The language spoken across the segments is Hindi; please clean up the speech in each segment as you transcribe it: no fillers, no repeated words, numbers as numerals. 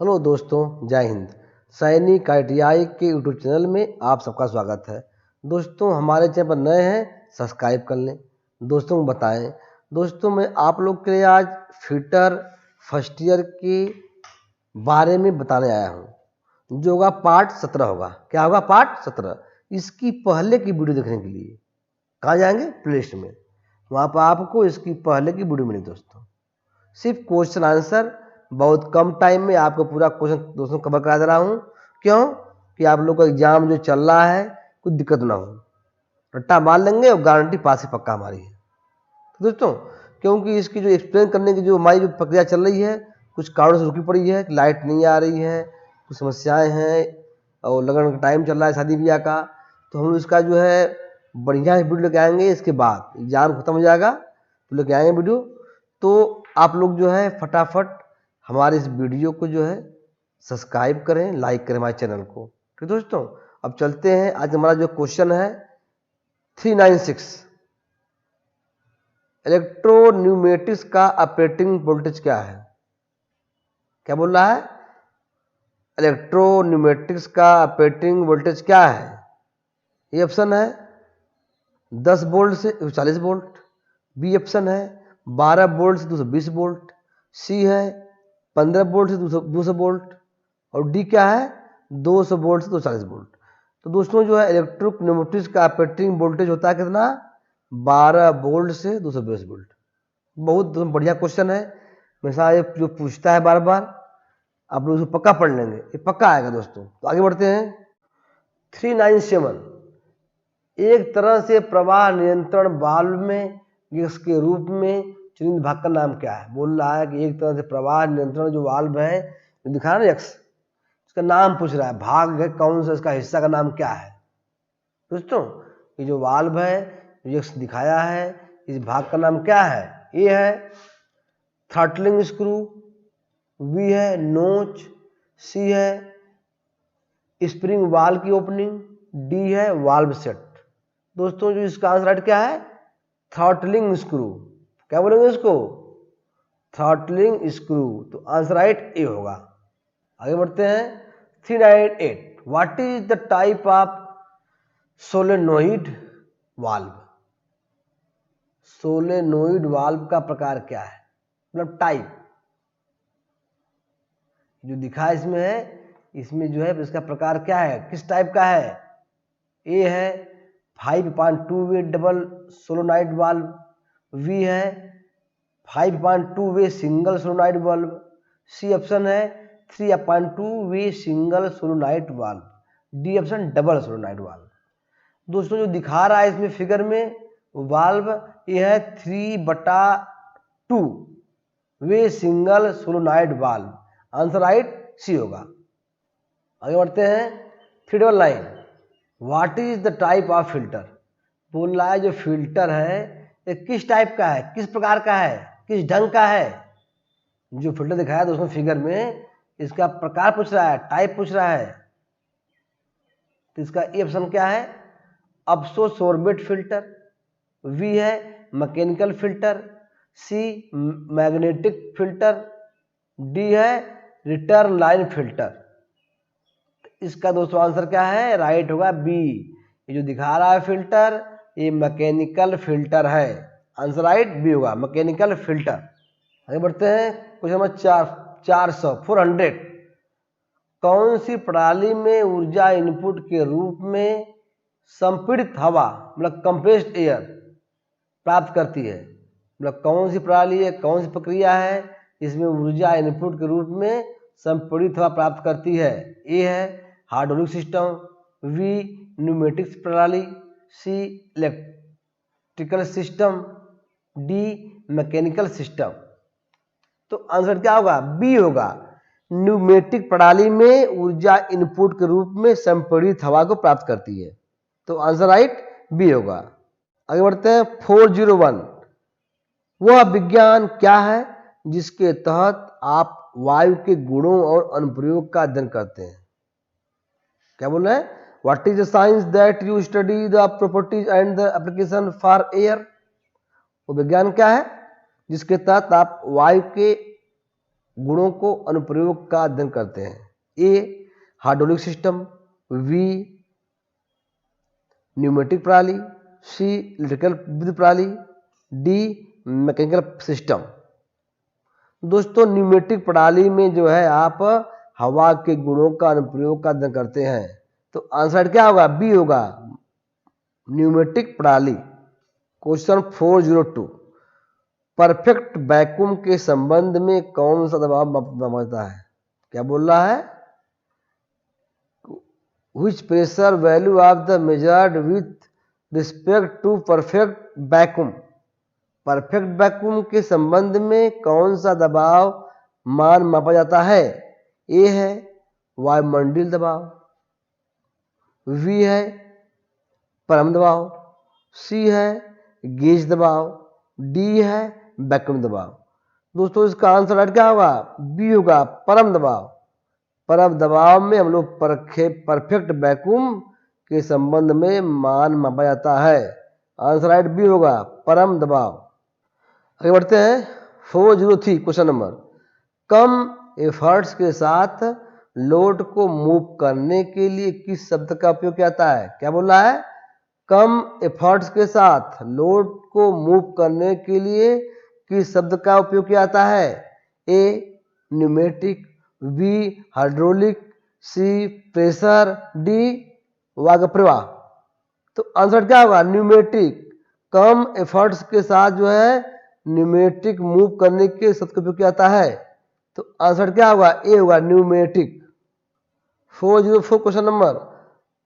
हेलो दोस्तों, जय हिंद। सैनिक ITI के यूट्यूब चैनल में आप सबका स्वागत है। दोस्तों, हमारे चैनल पर नए हैं, सब्सक्राइब कर लें। दोस्तों को बताएं। दोस्तों, मैं आप लोग के लिए आज फिटर फर्स्ट ईयर के बारे में बताने आया हूं, जो होगा पार्ट 17 होगा। क्या होगा? पार्ट 17। इसकी पहले की वीडियो देखने के लिए कहाँ जाएंगे? प्लेलिस्ट में। वहाँ पर आपको इसकी पहले की वीडियो मिली। दोस्तों, सिर्फ क्वेश्चन आंसर, बहुत कम टाइम में आपको पूरा क्वेश्चन दोस्तों कवर करा दे रहा हूँ। क्यों? कि आप लोग का एग्जाम जो चल रहा है कुछ दिक्कत ना हो, रट्टा मार लेंगे और गारंटी पास ही पक्का हमारी है। तो दोस्तों, क्योंकि इसकी जो एक्सप्लेन करने की जो हमारी जो प्रक्रिया चल रही है, कुछ कारणों से रुकी पड़ी है। लाइट नहीं आ रही है, कुछ समस्याएं हैं, और लगन का टाइम चल रहा है शादी ब्याह का। तो हम इसका जो है बढ़िया वीडियो लेके आएंगे। इसके बाद एग्जाम खत्म हो जाएगा तो लेके आएंगे वीडियो। तो आप लोग जो है फटाफट हमारे इस वीडियो को जो है सब्सक्राइब करें, लाइक करें हमारे चैनल को। ठीक दोस्तों, अब चलते हैं। आज हमारा जो क्वेश्चन है 396, इलेक्ट्रोन्यूमेटिक्स का ऑपरेटिंग वोल्टेज क्या है? क्या बोल रहा है? इलेक्ट्रोन्यूमेटिक्स का ऑपरेटिंग वोल्टेज क्या है? ये ऑप्शन है 10 वोल्ट से 40 वोल्ट, बी ऑप्शन है 12 वोल्ट से 220 वोल्ट, सी है 15 वोल्ट से 200 वोल्ट, और डी क्या है 200 वोल्ट से 240 वोल्ट। तो दोस्तों जो है इलेक्ट्रोन्यूमेटिक्स का ऑपरेटिंग वोल्टेज होता है कितना? 12 वोल्ट से 220 वोल्ट। बहुत बढ़िया क्वेश्चन है। हमेशा ये जो पूछता है बार बार, आप लोग उसको पक्का पढ़ लेंगे, ये पक्का आएगा दोस्तों। तो आगे बढ़ते हैं। 397, एक तरह से प्रवाह नियंत्रण वाल्व में गैस के रूप में चुनिंदा भाग का नाम क्या है? बोल रहा है कि एक तरह से प्रवाह नियंत्रण जो वाल्व है, जो दिखा ना एक्स, इसका नाम पूछ रहा है, भाग है कौन सा, इसका हिस्सा का नाम क्या है? दोस्तों, ये जो वाल्व है जो एक्स दिखाया है, इस भाग का नाम क्या है? ए है थ्रॉटलिंग स्क्रू, बी है नोच, सी है स्प्रिंग वाल्व की ओपनिंग, डी है वाल्व सेट। दोस्तों, जो इसका आंसर राइट क्या है? Throttling screw. क्या बोलेंगे इसको? Throttling screw. तो आंसर राइट ए होगा। आगे बढ़ते हैं। 398, what is the type of solenoid valve? Solenoid valve का प्रकार क्या है? मतलब टाइप जो दिखा इसमें है, इसमें जो है इसका प्रकार क्या है, किस टाइप का है? ए है 5.2 way double solenoid valve, B है 5.2 way single solenoid valve, C option है 3.2 way single solenoid valve, D option double solenoid valve. दोस्तों, जो दिखा रहा है इसमें फिगर में वाल्व, ये है 3/2 way single solenoid valve. Answer right C होगा। आगे बढ़ते हैं। 399, what is the type of filter? बोल रहा है जो फिल्टर है ये किस टाइप का है, किस प्रकार का है, किस ढंग का है? जो फिल्टर दिखाया दोस्तों फिगर में, इसका प्रकार पूछ रहा है, टाइप पूछ रहा है। तो इसका ए ऑप्शन क्या है? अब्सोसोर्बेट फिल्टर, वी है मैकेनिकल फिल्टर, सी मैग्नेटिक फिल्टर, डी है रिटर्न लाइन फिल्टर। इसका दोस्तों आंसर क्या है? राइट होगा बी। ये जो दिखा रहा है फिल्टर, ये मैकेनिकल फिल्टर है। आंसर राइट बी होगा, मैकेनिकल फिल्टर। आगे बढ़ते हैं। क्वेश्चन नंबर 400 कौन सी प्रणाली में ऊर्जा इनपुट के रूप में संपीड़ित हवा मतलब कंप्रेस्ड एयर प्राप्त करती है? मतलब कौन सी प्रणाली है, कौन सी प्रक्रिया है इसमें ऊर्जा इनपुट के रूप में संपीड़ित हवा प्राप्त करती है? ए है हाइड्रोलिक सिस्टम, वी न्यूमेटिक्स प्रणाली, C electrical system, D mechanical system. तो आंसर क्या होगा? बी होगा। न्यूमेटिक प्रणाली में ऊर्जा इनपुट के रूप में संपीड़ित हवा को प्राप्त करती है। तो आंसर राइट बी होगा। आगे बढ़ते हैं। 401, वह विज्ञान क्या है जिसके तहत आप वायु के गुणों और अनुप्रयोग का अध्ययन करते हैं? क्या बोल रहे हैं? What is the science that you study the properties and the application for air? वो विज्ञान क्या है जिसके तहत आप वायु के गुणों को अनुप्रयोग का अध्ययन करते हैं? ए हाइड्रोलिक सिस्टम, बी न्यूमेटिक प्रणाली, सी इलेक्ट्रिकल विद्युत प्रणाली, डी मैकेनिकल सिस्टम। दोस्तों न्यूमेटिक प्रणाली में जो है आप हवा के गुणों का अनुप्रयोग का अध्ययन करते हैं, तो आंसर क्या होगा? बी होगा, न्यूमेटिक प्रणाली। क्वेश्चन 402, परफेक्ट वैक्यूम के संबंध में कौन सा दबाव मापा जाता है? क्या बोल रहा है? Which pressure value of the measured with respect to perfect vacuum? Perfect vacuum के संबंध में कौन सा दबाव मान मापा जाता है? ए है वायुमंडलीय दबाव, बी है परम दबाव, सी है गेज दबाव, डी है वैक्यूम दबाव। दोस्तों इसका आंसर क्या होगा? बी होगा, परम दबाव। परम दबाव में हम लोग परफेक्ट वैक्यूम के संबंध में मान मापा जाता है। आंसर राइट बी होगा, परम दबाव। आगे बढ़ते हैं 403 क्वेश्चन नंबर, कम एफर्ट्स के साथ लोड को मूव करने के लिए किस शब्द का उपयोग किया जाता है? क्या बोल रहा है? कम एफर्ट्स के साथ लोड को मूव करने के लिए किस शब्द का उपयोग किया जाता है? ए न्यूमेटिक, बी हाइड्रोलिक, सी प्रेशर, डी वायु प्रवाह। तो आंसर क्या होगा? न्यूमेटिक। कम एफर्ट्स के साथ जो है न्यूमेटिक मूव करने के शब्द का उपयोग किया जाता है, तो आंसर क्या होगा? ए होगा, न्यूमेटिक। 404 क्वेश्चन नंबर,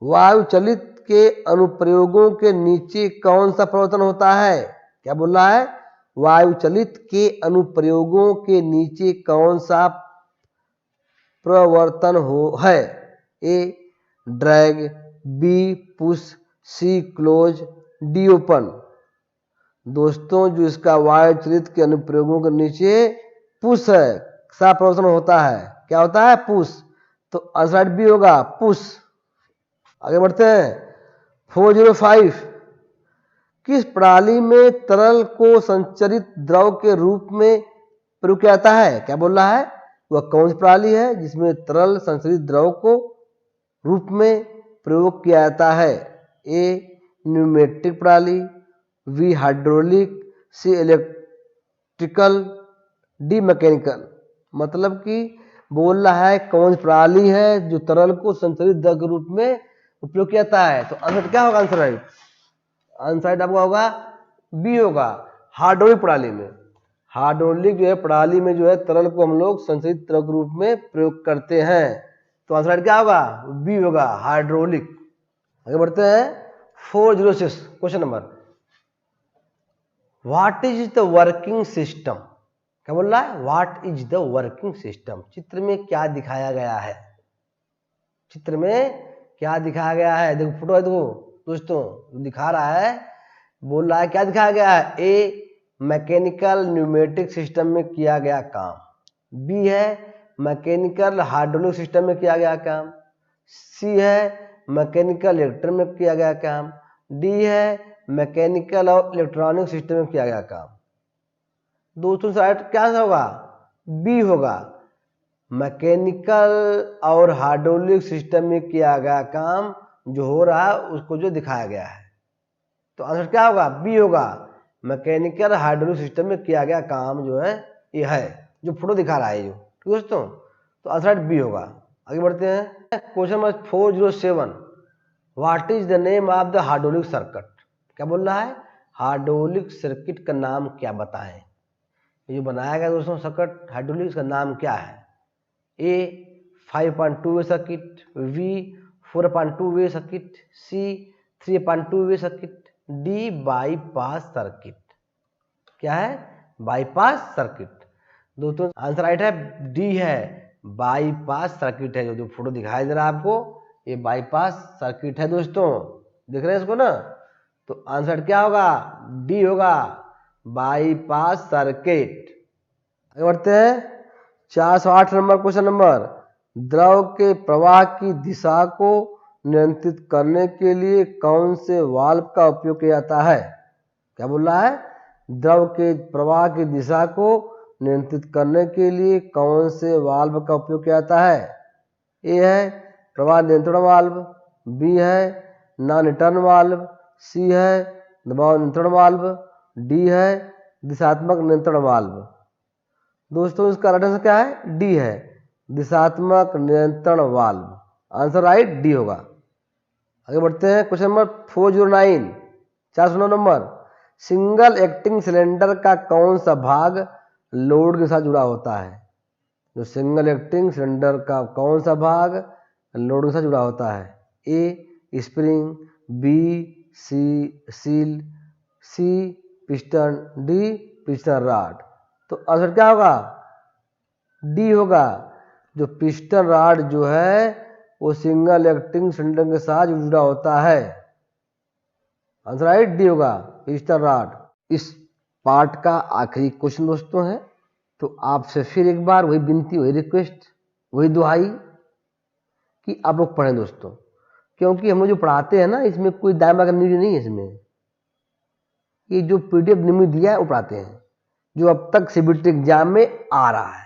वायु चलित के अनुप्रयोगों के नीचे कौन सा परिवर्तन होता है? क्या बोल रहा है? वायु चलित के अनुप्रयोगों के नीचे कौन सा प्रवर्तन है? ए ड्रैग, बी पुश, सी क्लोज, डी ओपन। दोस्तों जो इसका वायु चलित के अनुप्रयोगों के नीचे पुश है, सा प्रवर्तन होता है। क्या होता है? पुश। तो आंसर बी होगा, पुश। आगे बढ़ते हैं 405, किस प्रणाली में तरल को संचरित द्रव के रूप में प्रयोग किया जाता है? क्या बोल रहा है? वह कौन सी प्रणाली है जिसमें तरल संचरित द्रव को रूप में प्रयोग किया जाता है? ए न्यूमेटिक प्रणाली, बी हाइड्रोलिक, सी इलेक्ट्रिकल, डी मैकेनिकल। मतलब कि बोल रहा है कौन सी प्रणाली है जो तरल को संचरित द्रव के रूप में उपयोग किया जाता है। तो आंसर क्या होगा? आंसर राइट, आंसर राइट आपका होगा बी होगा, हाइड्रोलिक प्रणाली में। हाइड्रोलिक जो है प्रणाली में जो है तरल को हम लोग संचरित द्रव के रूप में प्रयोग करते हैं। तो आंसर क्या होगा? बी होगा, हाइड्रोलिक। आगे बढ़ते हैं 406 question number, what is the working system? क्या बोल रहा है? What is the working system? चित्र में क्या दिखाया गया है? चित्र में क्या दिखाया गया है? देखो फोटो है, देखो दोस्तों दिखा रहा है, बोल रहा है क्या दिखाया गया है? ए मैकेनिकल न्यूमेटिक सिस्टम में किया गया काम, बी है मैकेनिकल हाइड्रोलिक सिस्टम में किया गया काम, सी है मैकेनिकल इलेक्ट्रिक में किया गया काम, डी है मैकेनिकल और इलेक्ट्रॉनिक सिस्टम में किया गया काम। दोस्तों साइड क्या होगा? बी होगा, मैकेनिकल और हाइड्रोलिक सिस्टम में किया गया काम जो हो रहा है उसको जो दिखाया गया है। तो आंसर क्या होगा? बी होगा, मैकेनिकल हाइड्रोलिक सिस्टम में किया गया काम जो है ये है जो फोटो दिखा रहा है जो, ठीक दोस्तों। तो आंसर बी होगा। आगे बढ़ते हैं question number 407, what is the name of the hydraulic circuit? क्या बोल रहा है? हाइड्रोलिक सर्किट का नाम क्या बताएं? ये जो बनाया गया दोस्तों सर्किट हाइड्रोलिक, का नाम क्या है? ए 5.2 वे सर्किट, बी 4.2 वे सर्किट, सी 3.2 वे सर्किट, डी बाईपास सर्किट। क्या है? Bypass circuit. दोस्तों आंसर राइट है, डी है, बाईपास सर्किट है। जो फोटो दिखाई दे रहा है आपको ये बाईपास सर्किट है दोस्तों, देख रहे हैं इसको ना। तो आंसर क्या होगा? डी होगा, बाईपास सर्किट। आगे बढ़ते हैं 408 नंबर क्वेश्चन नंबर, द्रव के प्रवाह की दिशा को नियंत्रित करने के लिए कौन से वाल्व का उपयोग किया जाता है? क्या बोल रहा है? द्रव के प्रवाह की दिशा को नियंत्रित करने के लिए कौन से वाल्व का उपयोग किया जाता है? ए है प्रवाह नियंत्रण वाल्व, बी है नॉन रिटर्न वाल्व, सी है दबाव नियंत्रण वाल्व, डी है दिशात्मक नियंत्रण वाल्व। दोस्तों इसका राइट आंसर क्या है? डी है दिशात्मक नियंत्रण वाल्व। आंसर राइट डी होगा। आगे बढ़ते हैं question number 409, 409 number. Single acting cylinder का कौन सा भाग लोड के साथ जुड़ा होता है? जो सिंगल एक्टिंग सिलेंडर का कौन सा भाग लोड के साथ जुड़ा होता है? A spring, B seal, C piston, D piston rod. तो आंसर क्या होगा? डी होगा। जो पिस्टन रॉड जो है वो सिंगल एक्टिंग सिलेंडर के साथ जुड़ा होता है। आंसर राइट डी होगा पिस्टन रॉड। इस पार्ट का आखिरी क्वेश्चन दोस्तों है, तो आपसे फिर एक बार वही विनती, वही रिक्वेस्ट, वही दुहाई कि आप लोग पढ़ें दोस्तों, क्योंकि हम लोग जो पढ़ाते हैं ना इसमें कोई दाएं बाएं न्यूज नहीं है। इसमें ये जो पीडीएफ निम्न दिया है वो पढ़ाते हैं, जो अब तक सीबीटी एग्जाम में आ रहा है,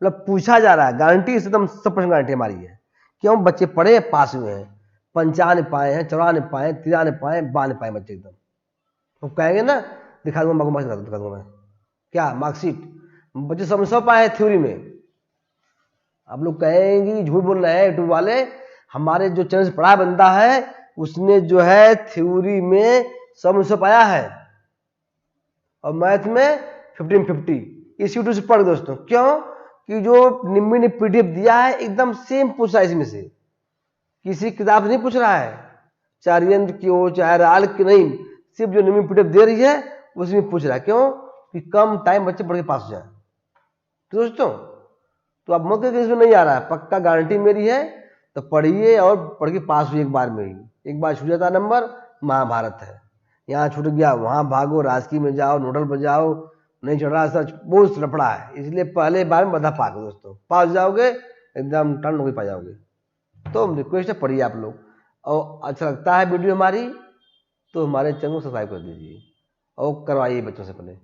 मतलब पूछा जा रहा है। गारंटी एकदम 100% गारंटी हमारी है। क्यों? बच्चे पढ़े पास हुए हैं, 95 पाए हैं, 94 पाए, 93 पाए, 92 पाए बच्चे एकदम। तो कहेंगे ना दिखा दूंगा मार्क्स, दिखा दूंगा मैं क्या मार्कशीट। बच्चे 100 पाए हैं थ्योरी में। आप लोग कहेंगे झूठ बोल रहे हैं यूट्यूब वाले। हमारे जो चैनल से पढ़ा बंदा है उसने जो है थ्योरी में 100 पाया है और मैथ में 1550। इस यूट्यूब से पढ़ दोस्तों। क्यों? कि जो निम्मी ने पीडीएफ दिया है एकदम सेम पूछ रहा है इसमें से, किसी किताब से नहीं पूछ रहा है, चाहे रियंत्र की हो चाहे राल की, नहीं, सिर्फ जो निम्मी पीडीएफ दे रही है उसमें पूछ रहा है। क्यों? कि कम टाइम बच्चे पढ़ के पास हो जाए। तो दोस्तों तो अब मौके के इसमें नहीं आ रहा है, पक्का गारंटी मेरी है। तो पढ़िए और पढ़ के पास हुई एक बार में ही। एक बार छूट जाता नंबर, महाभारत है, यहाँ छूट गया वहाँ भागो, राजकीय में जाओ, नोडल पर जाओ, नहीं चढ़ रहा सच, बहुत लफड़ा है। इसलिए पहले बार में बधा पाक दोस्तों, पास जाओगे एकदम टर्न हो पा जाओगे। तो रिक्वेस्ट है पढ़िए आप लोग, और अच्छा लगता है वीडियो हमारी तो हमारे चैनल को सब्सक्राइब कर दीजिए और करवाइए बच्चों से। पहले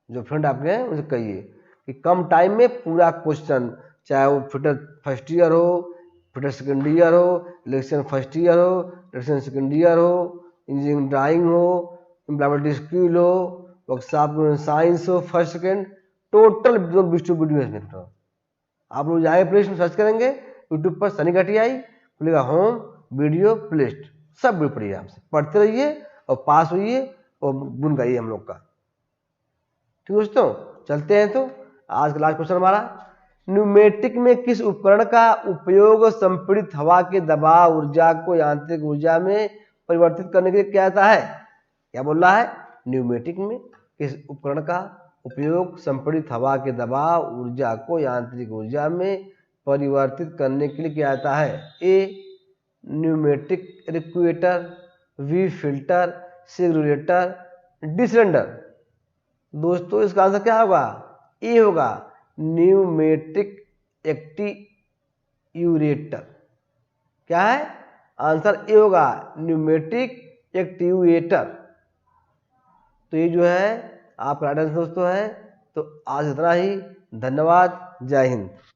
जो फ्रेंड आपके हैं उनसे कहिए कि कम टाइम में पूरा क्वेश्चन, चाहे वो फिटर फर्स्ट ईयर हो, फिटर सेकेंड ईयर हो, इलेक्शन फर्स्ट ईयर हो, इलेक्शन सेकेंड ईयर हो, इंजीनियरिंग ड्राइंग हो, एम्प्लॉयमेंट स्किल हो, वर्कशॉप साइंस हो, फर्स्ट सेकेंड, टोटल वीडियो है इसमें। आप लोग जाए प्ले लिस्ट में सर्च करेंगे यूट्यूब पर सनी घटियाई, खुलेगा होम वीडियो प्ले लिस्ट, सब वीडियो पढ़िए, आपसे पढ़ते रहिए और पास होइए और गुण गाइए हम लोग का। ठीक दोस्तों चलते हैं। तो आज का लास्ट क्वेश्चन हमारा, न्यूमेटिक में किस उपकरण का उपयोग संपीड़ित हवा के दबाव ऊर्जा को यांत्रिक ऊर्जा में परिवर्तित करने के लिए किया जाता है? क्या बोल रहा है? न्यूमेटिक में किस उपकरण का उपयोग संपीड़ित हवा के दबाव ऊर्जा को यांत्रिक ऊर्जा में परिवर्तित करने के लिए किया जाता है? ए न्यूमेटिक रिक्यूएटर, बी फिल्टर, सी रेगुलेटर, डी सिलेंडर। दोस्तों इसका आंसर क्या होगा? ए होगा न्यूमेटिक एक्टियूरेटर। क्या है? आंसर ए होगा न्यूमेटिक एक्टियूएटर। तो ये जो है आपका राइट आंसर दोस्तों है। तो आज इतना ही, धन्यवाद, जय हिंद।